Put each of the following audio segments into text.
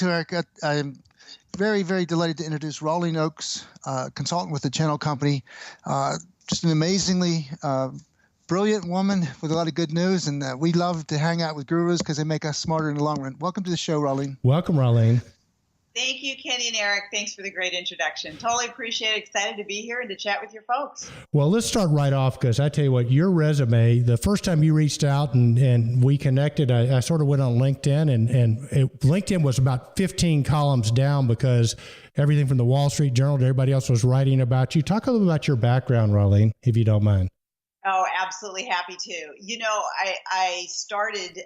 Eric, I'm very, very delighted to introduce Rauline Ochs, consultant with the Channel Company. Just an amazingly brilliant woman with a lot of good news, and we love to hang out with gurus because they make us smarter in the long run. Welcome to the show, Rauline. Welcome, Rauline. Thank you, Kenny and Eric. Thanks for the great introduction. Totally appreciate it. Excited to be here and to chat with your folks. Well, let's start right off because I tell you what, your resume, the first time you reached out and we connected, I sort of went on LinkedIn and LinkedIn was about 15 columns down because everything from the Wall Street Journal to everybody else was writing about you. Talk a little bit about your background, Rauline, if you don't mind. Oh, absolutely happy to. You know, I started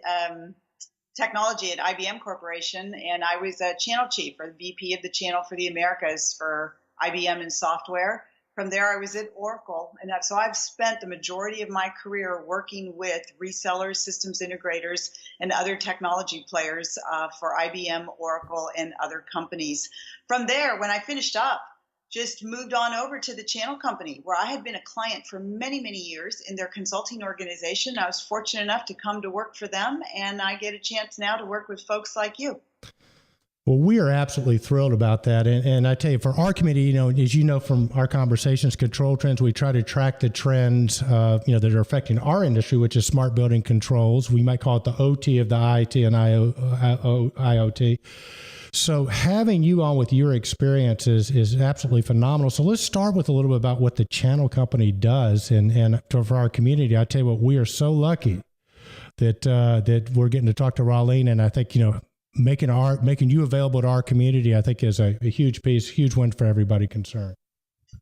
technology at IBM Corporation, and I was a channel chief or VP of the channel for the Americas for IBM and software. From there, I was at Oracle, and so I've spent the majority of my career working with resellers, systems integrators, and other technology players for IBM, Oracle, and other companies. From there, when I finished up, just moved on over to the Channel Company, where I had been a client for many, many years in their consulting organization. I was fortunate enough to come to work for them, and I get a chance now to work with folks like you. Well, we are absolutely thrilled about that. And I tell you, for our committee, you know, as you know from our conversations, Control Trends, we try to track the trends, that are affecting our industry, which is smart building controls. We might call it the OT of the IT and IoT. So having you on with your experiences is absolutely phenomenal. So let's start with a little bit about what the Channel Company does. And for our community, I tell you what, we are so lucky that we're getting to talk to Rauline. And I think, you know, making you available to our community, I think is a huge piece, huge win for everybody concerned.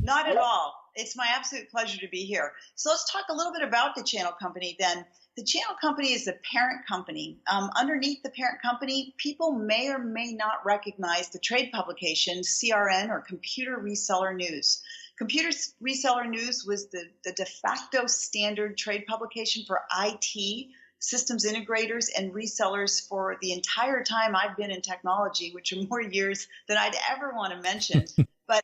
Not at all. It's my absolute pleasure to be here. So let's talk a little bit about the Channel Company then. The Channel Company is the parent company. Underneath the parent company, people may or may not recognize the trade publication, CRN, or Computer Reseller News. Computer Reseller News was the de facto standard trade publication for IT, systems integrators, and resellers for the entire time I've been in technology, which are more years than I'd ever want to mention. But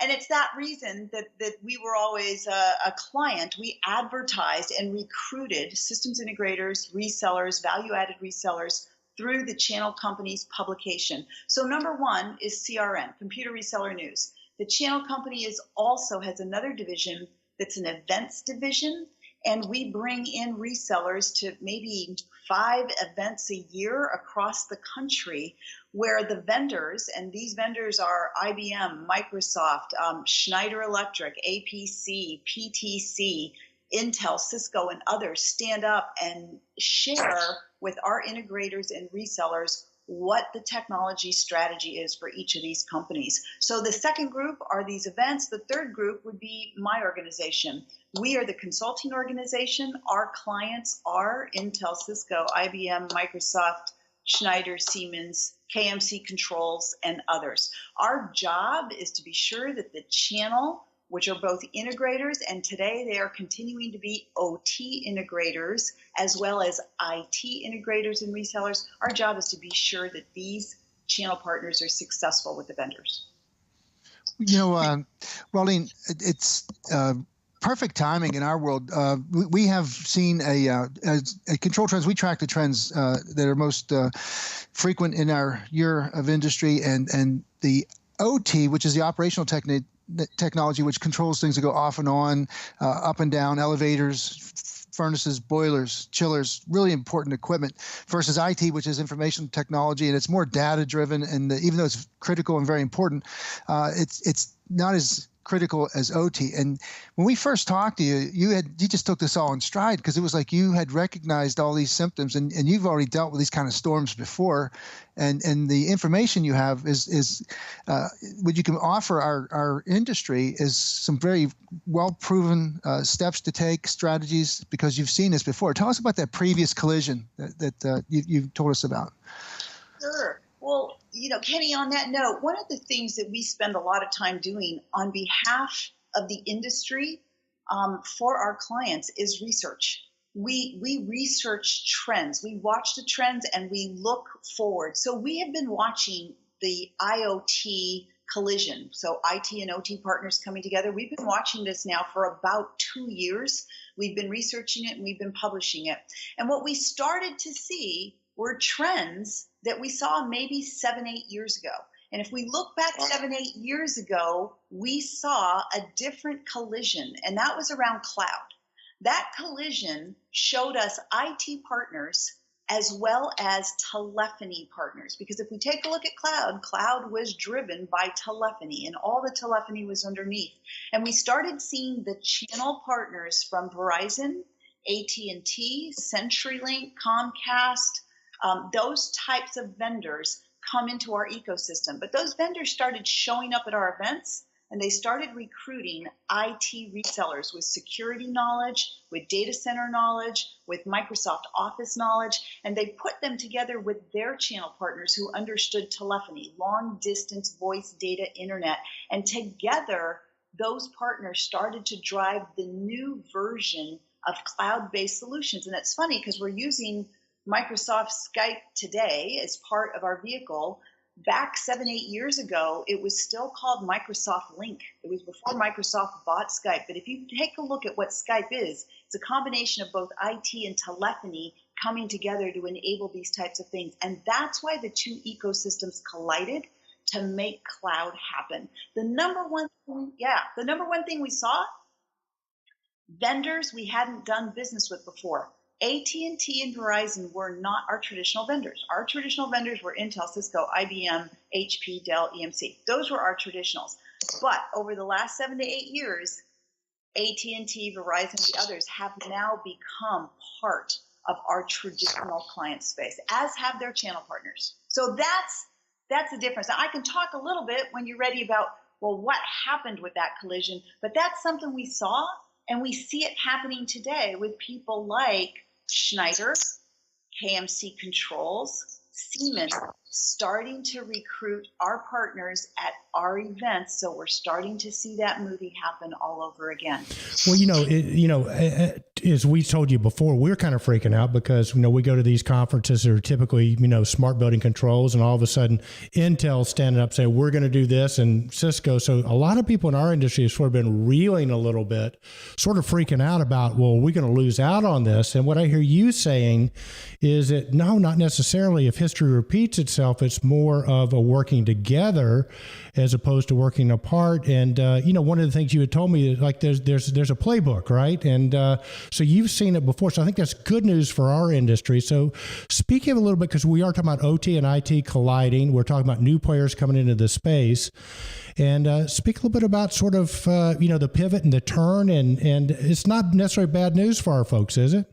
and it's that reason that we were always a client. We advertised and recruited systems integrators, resellers, value-added resellers through the Channel Company's publication. So number one is CRN, Computer Reseller News. The Channel Company also has another division that's an events division, and we bring in resellers to maybe 5 events a year across the country where the vendors, and these vendors are IBM, Microsoft, Schneider Electric, APC, PTC, Intel, Cisco, and others stand up and share with our integrators and resellers what the technology strategy is for each of these companies. So the second group are these events. The third group would be my organization. We are the consulting organization. Our clients are Intel, Cisco, IBM, Microsoft, Schneider, Siemens, KMC Controls, and others. Our job is to be sure that the channel, which are both integrators, and today they are continuing to be OT integrators, as well as IT integrators and resellers. Our job is to be sure that these channel partners are successful with the vendors. You know, Rauline, it's perfect timing in our world. We have seen a Control Trends. We track the trends that are most frequent in our year of industry, and the OT, which is the operational technology, which controls things that go off and on, up and down, elevators, furnaces, boilers, chillers, really important equipment, versus IT, which is information technology, and it's more data driven. And even though it's critical and very important, it's not as critical as OT. And when we first talked to you, you just took this all in stride, because it was like you had recognized all these symptoms, and you've already dealt with these kind of storms before, and the information you have is what you can offer our industry is some very well proven steps to take, strategies, because you've seen this before. Tell us about that previous collision that you told us about. Sure. Well, you know, Kenny, on that note, one of the things that we spend a lot of time doing on behalf of the industry for our clients is research. We research trends. We watch the trends and we look forward. So we have been watching the IoT collision. So IT and OT partners coming together. We've been watching this now for about 2 years. We've been researching it and we've been publishing it. And what we started to see were trends that we saw maybe 7-8 years ago. And if we look back 7-8 years ago, we saw a different collision, and that was around cloud. That collision showed us IT partners as well as telephony partners. Because if we take a look at cloud was driven by telephony, and all the telephony was underneath. And we started seeing the channel partners from Verizon, AT&T, CenturyLink, Comcast, those types of vendors come into our ecosystem. But those vendors started showing up at our events, and they started recruiting IT resellers with security knowledge, with data center knowledge, with Microsoft Office knowledge, and they put them together with their channel partners who understood telephony, long distance voice, data, internet, and together those partners started to drive the new version of cloud-based solutions. And it's funny because we're using Microsoft Skype today as part of our vehicle. Back 7-8 years ago, it was still called Microsoft Link. It was before Microsoft bought Skype. But if you take a look at what Skype is, it's a combination of both IT and telephony coming together to enable these types of things. And that's why the two ecosystems collided to make cloud happen. The number one thing we saw, vendors we hadn't done business with before. AT&T and Verizon were not our traditional vendors. Our traditional vendors were Intel, Cisco, IBM, HP, Dell, EMC. Those were our traditionals. But over the last 7 to 8 years, AT&T, Verizon, and the others have now become part of our traditional client space, as have their channel partners. So that's the difference. Now, I can talk a little bit when you're ready about, well, what happened with that collision, but that's something we saw, and we see it happening today with people like Schneider, KMC Controls, Siemens, starting to recruit our partners at our events. So we're starting to see that movie happen all over again. Well, as we told you before, we're kind of freaking out because, we go to these conferences that are typically, smart building controls, and all of a sudden Intel's standing up saying, we're going to do this, and Cisco. So a lot of people in our industry have sort of been reeling a little bit, sort of freaking out about, well, we're going to lose out on this. And what I hear you saying is that, no, not necessarily. If history repeats itself, it's more of a working together as opposed to working apart. And, one of the things you had told me is like there's a playbook, right? And so you've seen it before. So I think that's good news for our industry. So speaking of a little bit, because we are talking about OT and IT colliding, we're talking about new players coming into the space. And speak a little bit about sort of, the pivot and the turn. And it's not necessarily bad news for our folks, is it?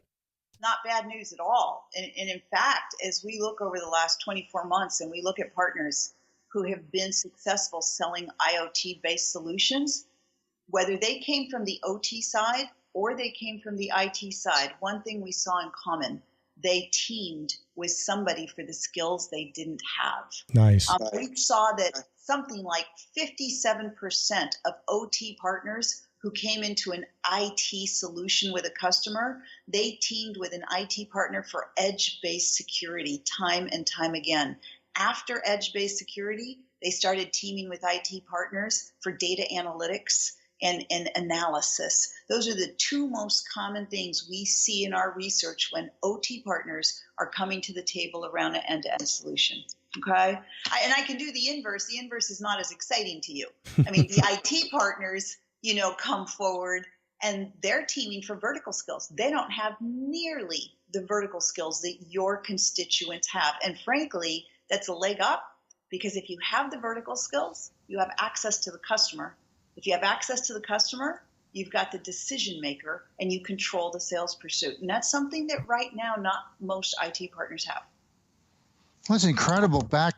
Not bad news at all. And in fact, as we look over the last 24 months and we look at partners who have been successful selling IoT-based solutions, whether they came from the OT side or they came from the IT side, one thing we saw in common, they teamed with somebody for the skills they didn't have. Nice. We saw that something like 57% of OT partners who came into an IT solution with a customer, they teamed with an IT partner for edge-based security time and time again. After edge-based security, they started teaming with IT partners for data analytics and analysis. Those are the two most common things we see in our research when OT partners are coming to the table around an end-to-end solution. Okay? And I can do the inverse. The inverse is not as exciting to you. I mean, the IT partners come forward and they're teaming for vertical skills. They don't have nearly the vertical skills that your constituents have. And frankly, that's a leg up because if you have the vertical skills, you have access to the customer. If you have access to the customer, you've got the decision maker and you control the sales pursuit. And that's something that right now not most IT partners have. Well, that's incredible. I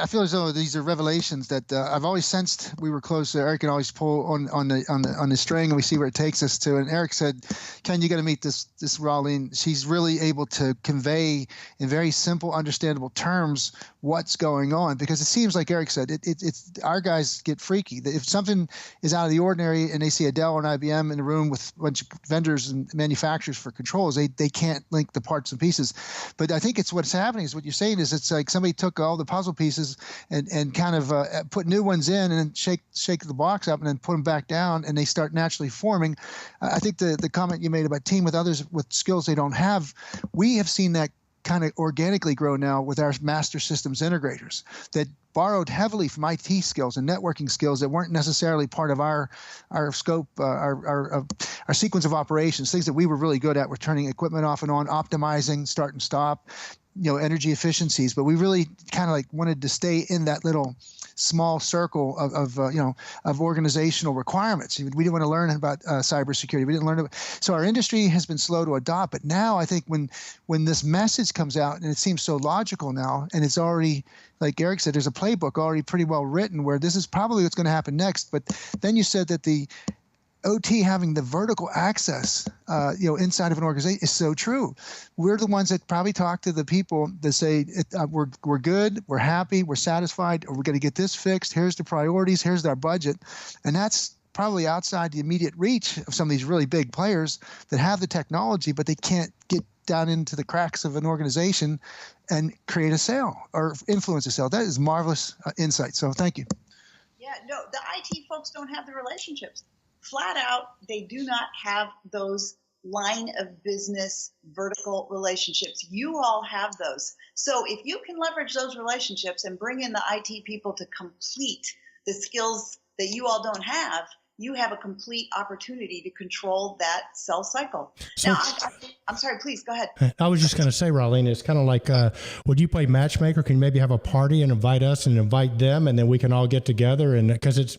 feel as though these are revelations that I've always sensed we were close. Eric can always pull on the string, and we see where it takes us to. And Eric said, "Ken, you got to meet this Rauline. She's really able to convey in very simple, understandable terms what's going on." Because it seems like Eric said, it's our guys get freaky. If something is out of the ordinary and they see a Dell or an IBM in a room with a bunch of vendors and manufacturers for controls, they can't link the parts and pieces. But I think it's what's happening is what what you're saying is it's like somebody took all the puzzle pieces and kind of put new ones in and then shake the box up and then put them back down and they start naturally forming. I think the comment you made about team with others with skills they don't have, we have seen that kind of organically grow now with our master systems integrators that borrowed heavily from IT skills and networking skills that weren't necessarily part of our scope, our sequence of operations, things that we were really good at. We're turning equipment off and on, optimizing, start and stop, energy efficiencies. But we really kind of like wanted to stay in that little small circle of organizational requirements. We didn't want to learn about cybersecurity. We didn't learn about, so our industry has been slow to adopt. But now I think when this message comes out and it seems so logical now, and it's already, like Eric said, there's a playbook already pretty well written where this is probably what's going to happen next. But then you said that the OT having the vertical access, inside of an organization is so true. We're the ones that probably talk to the people that say, we're good, we're happy, we're satisfied, or we're going to get this fixed. Here's the priorities, here's our budget. And that's probably outside the immediate reach of some of these really big players that have the technology, but they can't get down into the cracks of an organization and create a sale or influence a sale. That is marvelous insight. So thank you. Yeah, no, the IT folks don't have the relationships. Flat out, they do not have those line of business vertical relationships. You all have those. So if you can leverage those relationships and bring in the IT people to complete the skills that you all don't have, you have a complete opportunity to control that sell cycle. So, now, I'm sorry, please go ahead. I was just going to say, Rauline, it's kind of like, would you play matchmaker? Can you maybe have a party and invite us and invite them, and then we can all get together? And because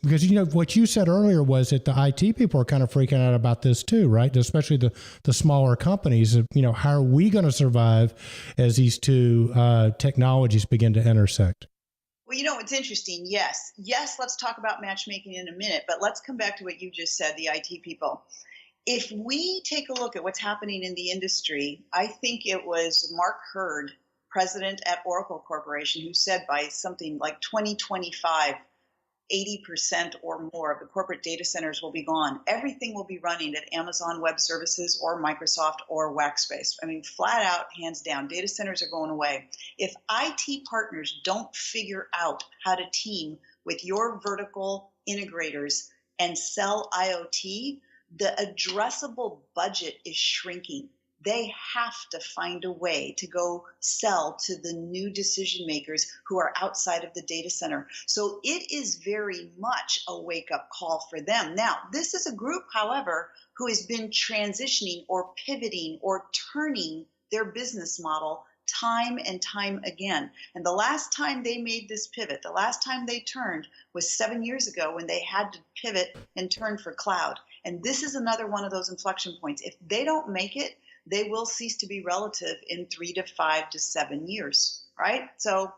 what you said earlier was that the IT people are kind of freaking out about this too, right? Especially the smaller companies. How are we going to survive as these two technologies begin to intersect? Well, it's interesting. Yes, let's talk about matchmaking in a minute, but let's come back to what you just said, the IT people. If we take a look at what's happening in the industry, I think it was Mark Hurd, president at Oracle Corporation, who said by something like 2025, 80% or more of the corporate data centers will be gone. Everything will be running at Amazon Web Services or Microsoft or Rackspace. I mean, flat out, hands down, data centers are going away. If IT partners don't figure out how to team with your vertical integrators and sell IoT, the addressable budget is shrinking. They have to find a way to go sell to the new decision makers who are outside of the data center. So it is very much a wake-up call for them. Now, this is a group, however, who has been transitioning or pivoting or turning their business model time and time again. And the last time they made this pivot, the last time they turned was 7 years ago when they had to pivot and turn for cloud. And this is another one of those inflection points. If they don't make it, they will cease to be relative in 3 to 5 to 7 years, right? So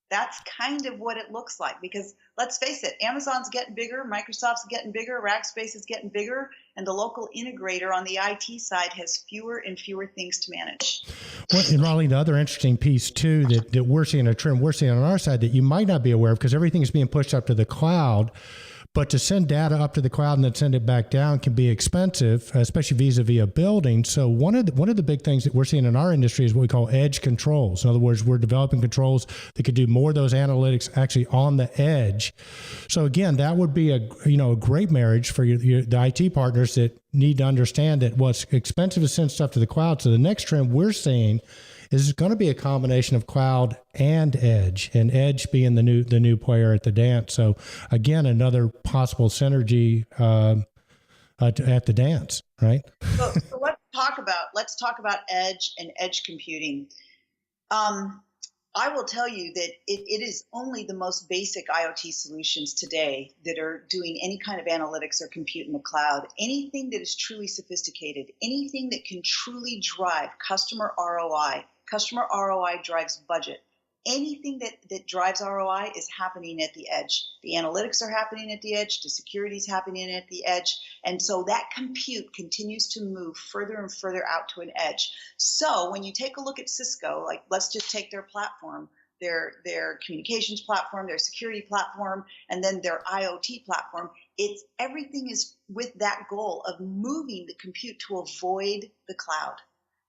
that's kind of what it looks like, because let's face it, Amazon's getting bigger, Microsoft's getting bigger, Rackspace is getting bigger, and the local integrator on the IT side has fewer and fewer things to manage. Well, and Rauline, the other interesting piece too that we're seeing a trend we're seeing on our side that you might not be aware of, because everything is being pushed up to the cloud. But to send data up to the cloud and then send it back down can be expensive, especially vis-a-vis a building. So one of the big things that we're seeing in our industry is what we call edge controls. In other words, we're developing controls that could do more of those analytics actually on the edge. So again, that would be a great marriage for the IT partners that need to understand that what's expensive to send stuff to the cloud. So the next trend we're seeing is going to be a combination of cloud and edge being the new player at the dance. So again, another possible synergy at the dance, right? So let's talk about edge and edge computing. I will tell you that it is only the most basic IoT solutions today that are doing any kind of analytics or compute in the cloud. Anything that is truly sophisticated, anything that can truly drive customer ROI. Customer ROI drives budget. Anything that drives ROI is happening at the edge. The analytics are happening at the edge. The security is happening at the edge. And so that compute continues to move further and further out to an edge. So when you take a look at Cisco, like let's just take their platform, their communications platform, their security platform, and then their IoT platform, everything is with that goal of moving the compute to avoid the cloud.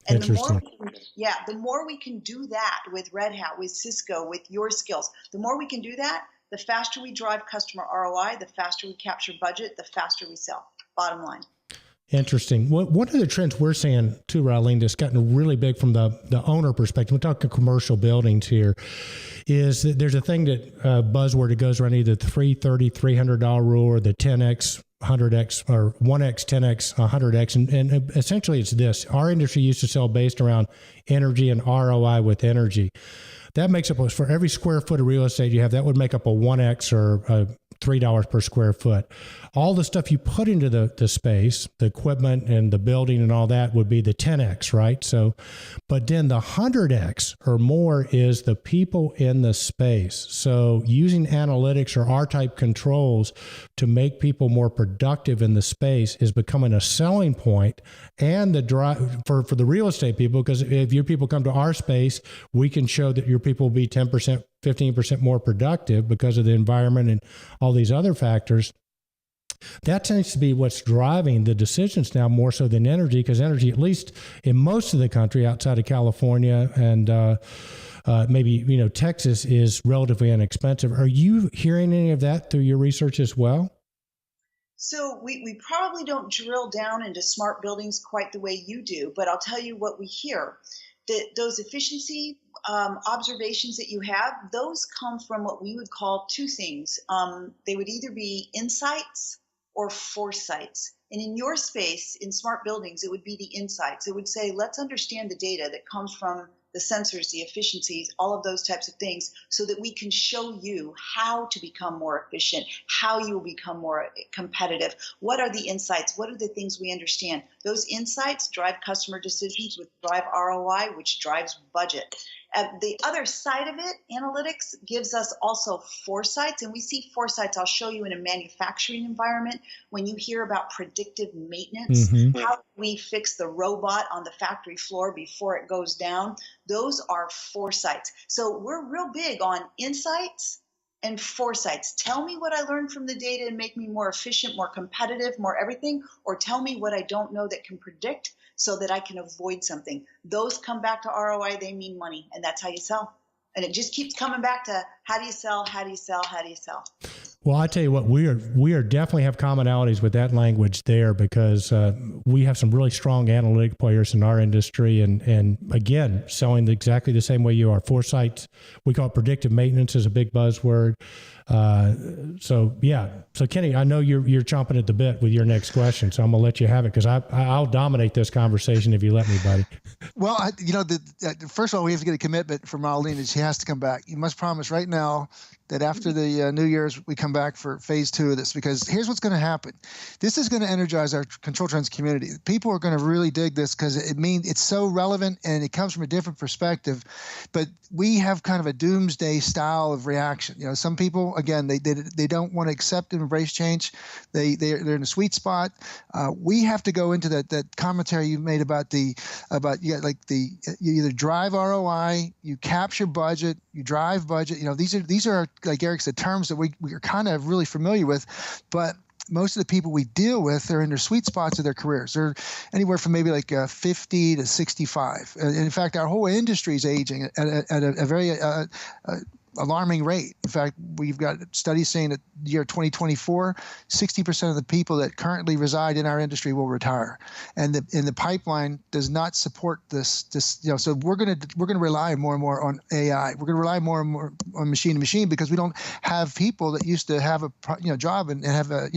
And the more we can do that with Red Hat, with Cisco, with your skills, the more we can do that, the faster we drive customer ROI, the faster we capture budget, the faster we sell. Bottom line. Interesting. One of the trends we're seeing too, Rauline, that's gotten really big from the owner perspective, we're talking commercial buildings here, is that there's a thing that buzzword that goes around, either the $330, $300 rule or the 10X, 100X, or 1X, 10X, 100X. And essentially it's this. Our industry used to sell based around energy and ROI with energy. That makes up, for every square foot of real estate you have, that would make up a 1X or a $3 per square foot. All the stuff you put into the space, the equipment and the building and all that, would be the 10X, right? So, but then the 100X or more is the people in the space. So using analytics or R-type controls to make people more productive in the space is becoming a selling point, and the drive for the real estate people, because if your people come to our space, we can show that your people will be 10%, 15% more productive because of the environment and all these other factors. That tends to be what's driving the decisions now more so than energy, because energy, at least in most of the country outside of California and maybe Texas, is relatively inexpensive. Are you hearing any of that through your research as well? So we probably don't drill down into smart buildings quite the way you do, but I'll tell you what we hear. Those efficiency observations that you have, those come from what we would call two things. They would either be insights or foresights. And in your space, in smart buildings, it would be the insights. It would say, let's understand the data that comes from the sensors, the efficiencies, all of those types of things, so that we can show you how to become more efficient, how you will become more competitive. What are the insights? What are the things we understand? Those insights drive customer decisions, which drive ROI, which drives budget. The other side of it, analytics, gives us also foresights, and we see foresights. I'll show you in a manufacturing environment. When you hear about predictive maintenance, how we fix the robot on the factory floor before it goes down, those are foresights. So we're real big on insights and foresights. Tell me what I learned from the data and make me more efficient, more competitive, more everything, or tell me what I don't know that can predict so that I can avoid something. Those come back to ROI, they mean money, and that's how you sell. And it just keeps coming back to how do you sell, how do you sell, how do you sell? Well, I tell you what, we are definitely have commonalities with that language there, because we have some really strong analytic players in our industry, and again, selling exactly the same way you are. Foresight, we call it predictive maintenance, is a big buzzword. So Kenny, I know you're chomping at the bit with your next question, so I'm gonna let you have it, because I'll dominate this conversation if you let me, buddy. Well, first of all, we have to get a commitment from Rauline that she has to come back. You must promise right now that after the New Year's, we come back for phase 2 of this, because here's what's going to happen. This is going to energize our Control Trends community. People are going to really dig this, because it means it's so relevant and it comes from a different perspective. But we have kind of a doomsday style of reaction. Some people, again, they don't want to accept and embrace change. They're in a sweet spot. We have to go into that commentary you made about you either drive ROI, you capture budget, you drive budget. These are, like Eric said, terms that we are kind of really familiar with, but most of the people we deal with are in their sweet spots of their careers. They're anywhere from maybe like 50 to 65. And in fact, our whole industry is aging at a very alarming rate. In fact, we've got studies saying that the year 2024, 60% of the people that currently reside in our industry will retire, and the pipeline does not support this. So we're going to rely more and more on AI. We're going to rely more and more on machine to machine, because we don't have people that used to have a job and have a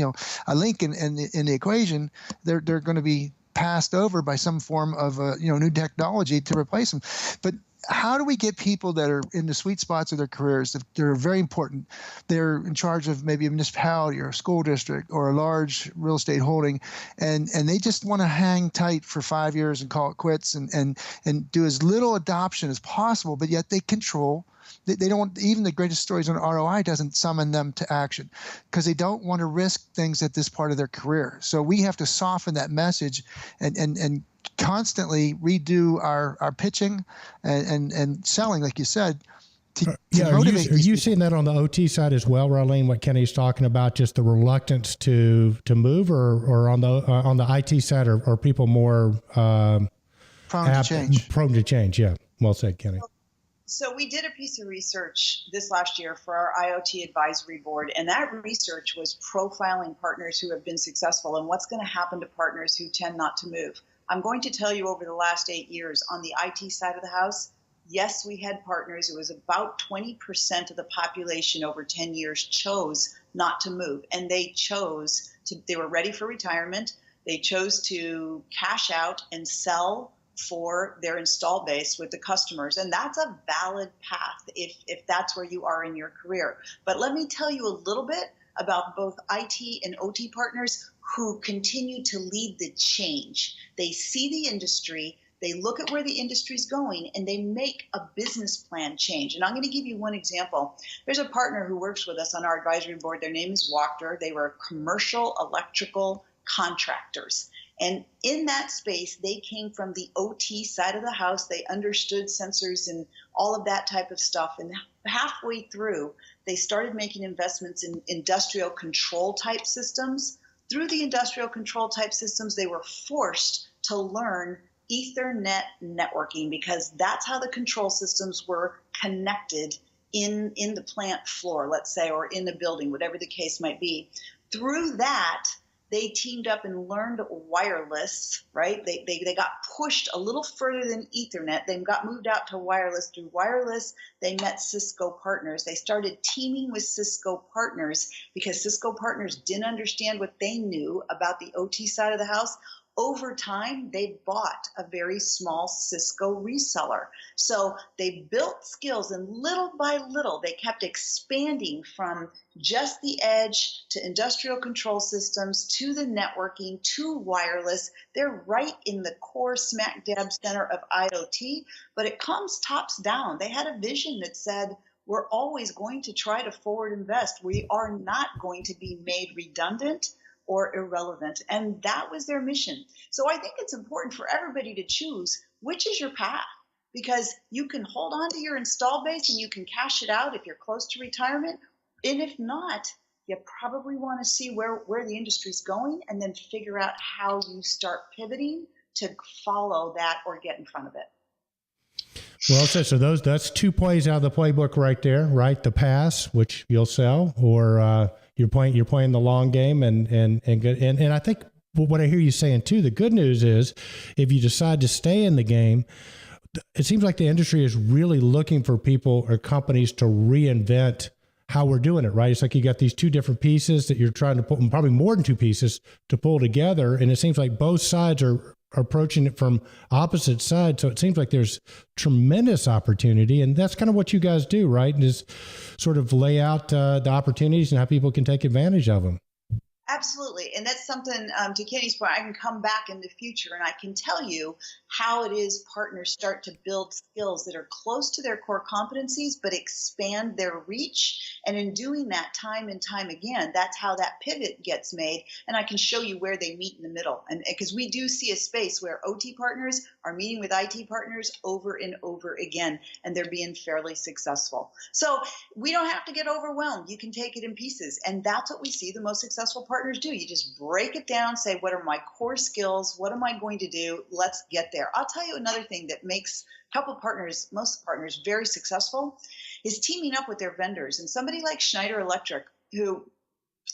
link in the equation. They're going to be passed over by some form of new technology to replace them. But how do we get people that are in the sweet spots of their careers, that they're very important? They're in charge of maybe a municipality or a school district or a large real estate holding, and they just want to hang tight for 5 years and call it quits and do as little adoption as possible, but yet they control. They don't, even the greatest stories on ROI doesn't summon them to action, because they don't want to risk things at this part of their career. So we have to soften that message and constantly redo our pitching and selling, like you said, to motivate. Are you seeing that on the OT side as well, Rauline, what Kenny's talking about, just the reluctance to move, or on the IT side, or people more Prone to change. Prone to change, yeah. Well said, Kenny. So we did a piece of research this last year for our IoT advisory board, and that research was profiling partners who have been successful and what's going to happen to partners who tend not to move. I'm going to tell you over the last 8 years on the IT side of the house, yes, we had partners. It was about 20% of the population over 10 years chose not to move, and they were ready for retirement. They chose to cash out and sell for their install base with the customers. And that's a valid path if that's where you are in your career. But let me tell you a little bit about both IT and OT partners who continue to lead the change. They see the industry, they look at where the industry's going, and they make a business plan change. And I'm going to give you one example. There's a partner who works with us on our advisory board. Their name is Wachter. They were commercial electrical contractors. And in that space, they came from the OT side of the house. They understood sensors and all of that type of stuff. And halfway through, they started making investments in industrial control type systems. Through the industrial control type systems, they were forced to learn Ethernet networking because that's how the control systems were connected in the plant floor, let's say, or in the building, whatever the case might be. Through that, they teamed up and learned wireless, right? They got pushed a little further than Ethernet. They got moved out to wireless. Through wireless, they met Cisco partners. They started teaming with Cisco partners because Cisco partners didn't understand what they knew about the OT side of the house. Over time, they bought a very small Cisco reseller. So they built skills, and little by little, they kept expanding from just the edge to industrial control systems to the networking to wireless. They're right in the core smack dab center of IoT, but it comes tops down. They had a vision that said, we're always going to try to forward invest. We are not going to be made redundant or irrelevant. And that was their mission. So I think it's important for everybody to choose which is your path, because you can hold on to your install base and you can cash it out if you're close to retirement. And if not, you probably want to see where the industry's going and then figure out how you start pivoting to follow that or get in front of it. Well, so that's two plays out of the playbook right there, right? The pass, which you'll sell, or you're playing the long game, and good. And I think what I hear you saying too, the good news is if you decide to stay in the game, it seems like the industry is really looking for people or companies to reinvent how we're doing it, right? It's like you got these two different pieces that you're trying to put, probably more than two pieces to pull together. And it seems like both sides are approaching it from opposite sides. So it seems like there's tremendous opportunity. And that's kind of what you guys do, right? And just sort of lay out the opportunities and how people can take advantage of them. Absolutely. And that's something, to Kenny's point, I can come back in the future and I can tell you how it is partners start to build skills that are close to their core competencies, but expand their reach. And in doing that time and time again, that's how that pivot gets made. And I can show you where they meet in the middle. And because we do see a space where OT partners are meeting with IT partners over and over again, and they're being fairly successful. So we don't have to get overwhelmed. You can take it in pieces. And that's what we see the most successful partners do. You just break it down, say, what are my core skills? What am I going to do? Let's get there. I'll tell you another thing that makes a couple partners, most partners, very successful is teaming up with their vendors. And somebody like Schneider Electric, who,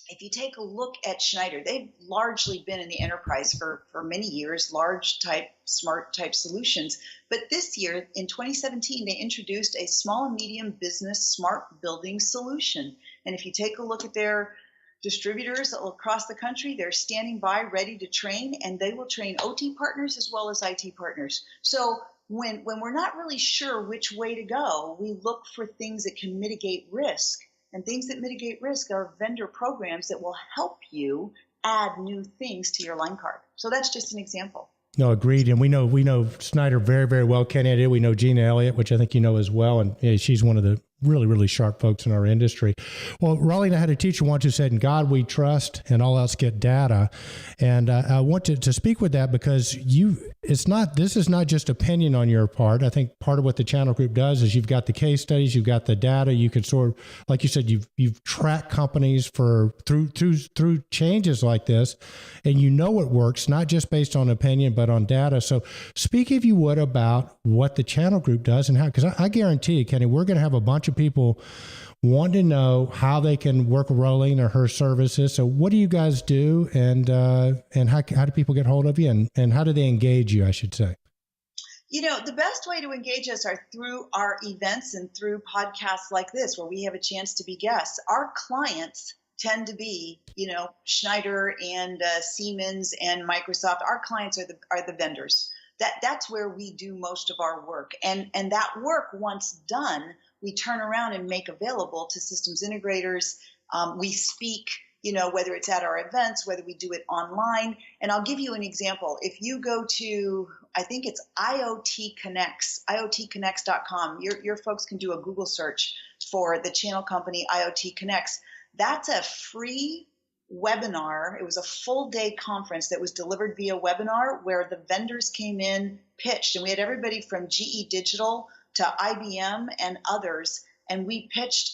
if you take a look at Schneider, they've largely been in the enterprise for many years, large type, smart type solutions. But this year, in 2017, they introduced a small and medium business smart building solution. And if you take a look at their distributors across the country, they're standing by ready to train, and they will train OT partners as well as IT partners. So when we're not really sure which way to go, we look for things that can mitigate risk. And things that mitigate risk are vendor programs that will help you add new things to your line card. So that's just an example. No, agreed. And we know Schneider very, very well. Kenny, we know Gina Elliott, which I think you know as well. And she's one of the really, really sharp folks in our industry. Well, Rauline, I had a teacher once who said, "In God we trust, and all else get data." And I want to speak with that because this is not just opinion on your part. I think part of what the channel group does is you've got the case studies, you've got the data. You can sort of, like you said, you've tracked companies through changes like this, and you know it works, not just based on opinion, but on data. So speak, if you would, about what the channel group does and how, because I guarantee you, Kenny, we're going to have a bunch of people want to know how they can work with Rauline or her services. So what do you guys do, and how do people get hold of you, and how do they engage you, I should say? The best way to engage us are through our events and through podcasts like this, where we have a chance to be guests. Our clients tend to be, Schneider and Siemens and Microsoft. Our clients are the vendors. That's where we do most of our work. And that work, once done, we turn around and make available to systems integrators. We speak, whether it's at our events, whether we do it online. And I'll give you an example. If you go to, I think it's IoT Connects, IoTconnects.com. Your folks can do a Google search for the channel company IoT Connects. That's a free webinar. It was a full day conference that was delivered via webinar, where the vendors came in, pitched, and we had everybody from GE Digital to IBM and others. And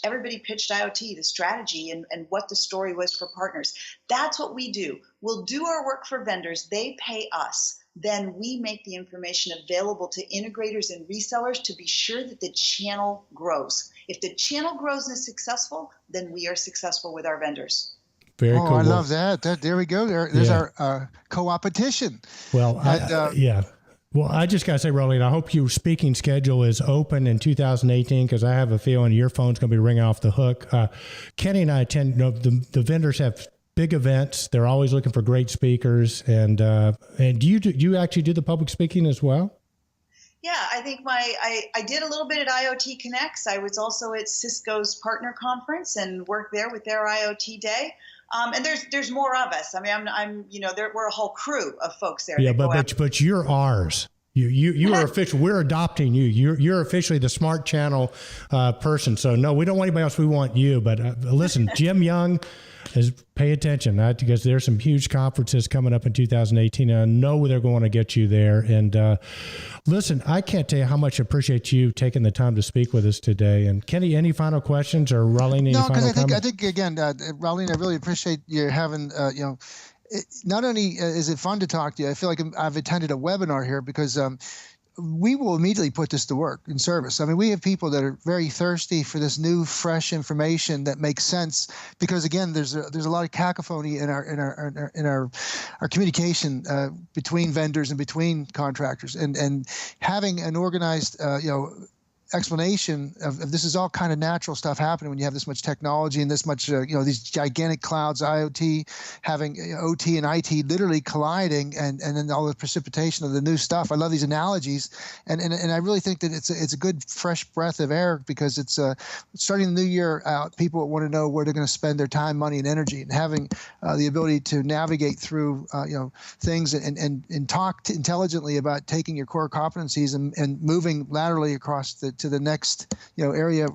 everybody pitched IoT, the strategy, and what the story was for partners. That's what we do. We'll do our work for vendors. They pay us. Then we make the information available to integrators and resellers to be sure that the channel grows. If the channel grows and is successful, then we are successful with our vendors. Very cool. I love that. There we go. There's our co-opetition. Well, Well, I just got to say, Rauline, I hope your speaking schedule is open in 2018, because I have a feeling your phone's going to be ringing off the hook. Kenny and I attend, the vendors have big events. They're always looking for great speakers. And do you actually do the public speaking as well? Yeah, I think I did a little bit at IoT Connects. I was also at Cisco's partner conference and worked there with their IoT day. And there's more of us. I mean, we're a whole crew of folks there. Yeah, but you're ours. You are official. We're adopting you. You're officially the Smart Channel person. So no, we don't want anybody else. We want you. But listen, Jim Young, pay attention, because there's some huge conferences coming up in 2018, and I know they're going to get you there. And listen, I can't tell you how much I appreciate you taking the time to speak with us today. And Kenny, any final questions, or Rauline, any final comments? No, because I think again, Rauline, I really appreciate you having not only is it fun to talk to you, I feel like I've attended a webinar here, because we will immediately put this to work in service. I mean, we have people that are very thirsty for this new, fresh information that makes sense, because again, there's a lot of cacophony in our communication between vendors and between contractors, and having an organized explanation of this is all kind of natural stuff happening when you have this much technology and this much these gigantic clouds, IoT, having OT and IT literally colliding, and then all the precipitation of the new stuff. I love these analogies, and I really think that it's a good fresh breath of air, because it's starting the new year out. People want to know where they're going to spend their time, money, and energy, and having the ability to navigate through things and talk intelligently about taking your core competencies and moving laterally across to the next area,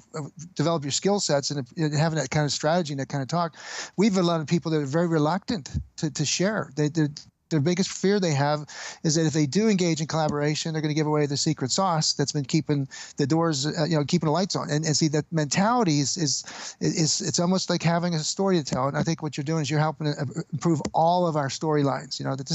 develop your skill sets, and having that kind of strategy and that kind of talk. We've a lot of people that are very reluctant to share. Their biggest fear they have is that if they do engage in collaboration, they're going to give away the secret sauce that's been keeping the doors, keeping the lights on. And see, that mentality is it's almost like having a story to tell. And I think what you're doing is you're helping to improve all of our storylines. That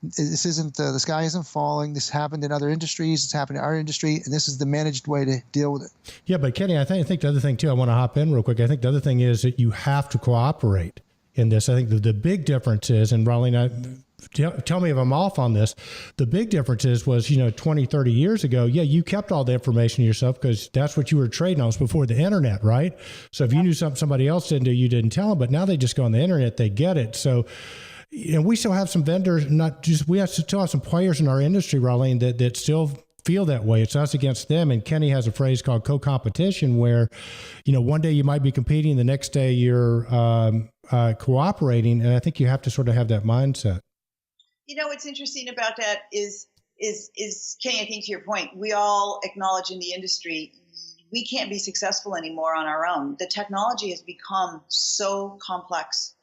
this isn't the sky isn't falling. This happened in other industries. It's happened in our industry, and this is the managed way to deal with it. Yeah, but Kenny, I think the other thing too, I want to hop in real quick. I think the other thing is that you have to cooperate in this. I think the big difference is, and Rauline, tell me if I'm off on this, the big difference was 20, 30 years ago, you kept all the information yourself, because that's what you were trading on. It was before the internet, right? So if you knew something somebody else didn't do, you didn't tell them. But now they just go on the internet, they get it. So we still have some vendors, we still have some players in our industry, Rauline, that still feel that way. It's us against them. And Kenny has a phrase called co-competition, where, one day you might be competing, the next day you're cooperating. And I think you have to sort of have that mindset. What's interesting about that is Kenny, I think to your point, we all acknowledge in the industry, we can't be successful anymore on our own. The technology has become so complex.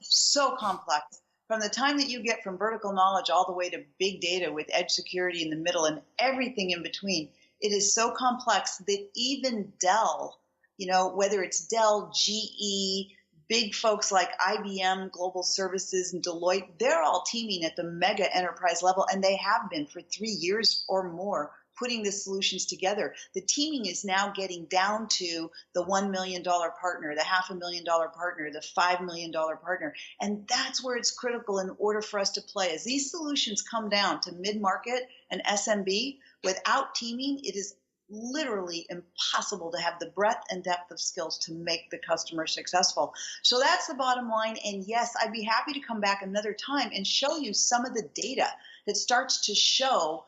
From the time that you get from vertical knowledge all the way to big data with edge security in the middle and everything in between, it is so complex that even Dell, whether it's Dell, GE, big folks like IBM, Global Services, and Deloitte, they're all teaming at the mega enterprise level, and they have been for 3 years or more, putting the solutions together. The teaming is now getting down to the $1 million partner, the $500,000 partner, the $5 million partner. And that's where it's critical in order for us to play. As these solutions come down to mid-market and SMB, without teaming, it is literally impossible to have the breadth and depth of skills to make the customer successful. So that's the bottom line. And yes, I'd be happy to come back another time and show you some of the data that starts to show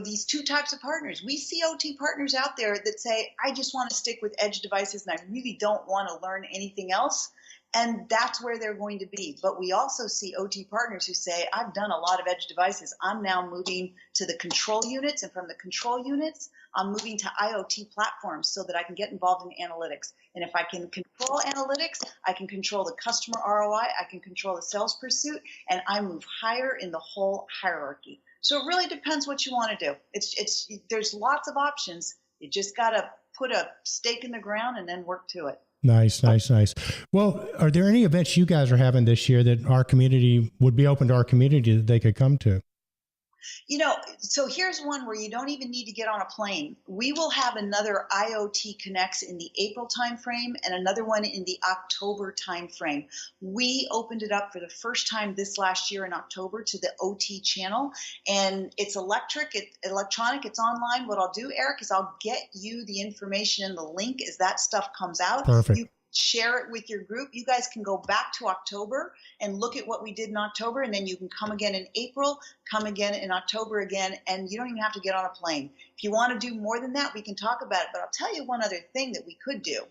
these two types of partners. We see OT partners out there that say, I just want to stick with edge devices and I really don't want to learn anything else. And that's where they're going to be. But we also see OT partners who say, I've done a lot of edge devices. I'm now moving to the control units. And from the control units, I'm moving to IoT platforms so that I can get involved in analytics. And if I can control analytics, I can control the customer ROI, I can control the sales pursuit, and I move higher in the whole hierarchy. So it really depends what you want to do. There's lots of options. You just got to put a stake in the ground and then work to it. Nice. Well, are there any events you guys are having this year that our community would be open to our community that they could come to? So here's one where you don't even need to get on a plane. We will have another IoT Connects in the April timeframe and another one in the October timeframe. We opened it up for the first time this last year in October to the OT channel, and it's electronic, it's online. What I'll do, Eric, is I'll get you the information and the link as that stuff comes out. Perfect. You share it with your group. You guys can go back to October and look at what we did in October, and then you can come again in April, come again in October again, and you don't even have to get on a plane. If you want to do more than that, we can talk about it, but I'll tell you one other thing that we could do.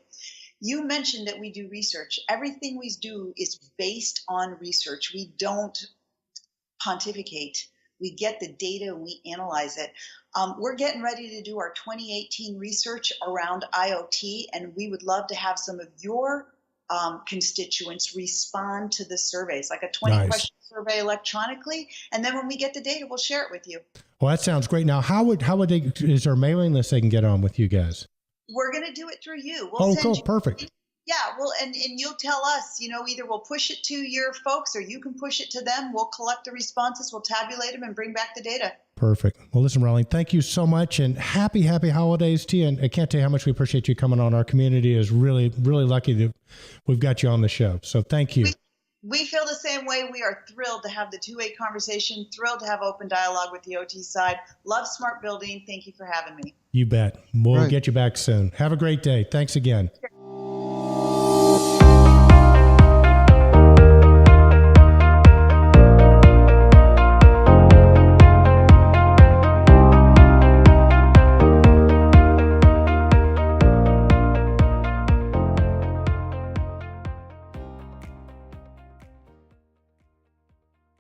You mentioned that we do research. Everything we do is based on research. We don't pontificate. We get the data and we analyze it. We're getting ready to do our 2018 research around IoT, and we would love to have some of your constituents respond to the surveys, like a 20-question survey electronically. And then when we get the data, we'll share it with you. Well, that sounds great. Now, how would they, is there a mailing list they can get on with you guys? We're going to do it through you. We'll cool. Perfect. Yeah, well, and you'll tell us, either we'll push it to your folks or you can push it to them. We'll collect the responses, we'll tabulate them and bring back the data. Perfect. Well, listen, Rauline, thank you so much, and happy holidays to you. And I can't tell you how much we appreciate you coming on. Our community is really, really lucky that we've got you on the show. So thank you. We feel the same way. We are thrilled to have the two-way conversation, thrilled to have open dialogue with the OT side. Love smart building. Thank you for having me. You bet. We'll get you back soon. Have a great day. Thanks again.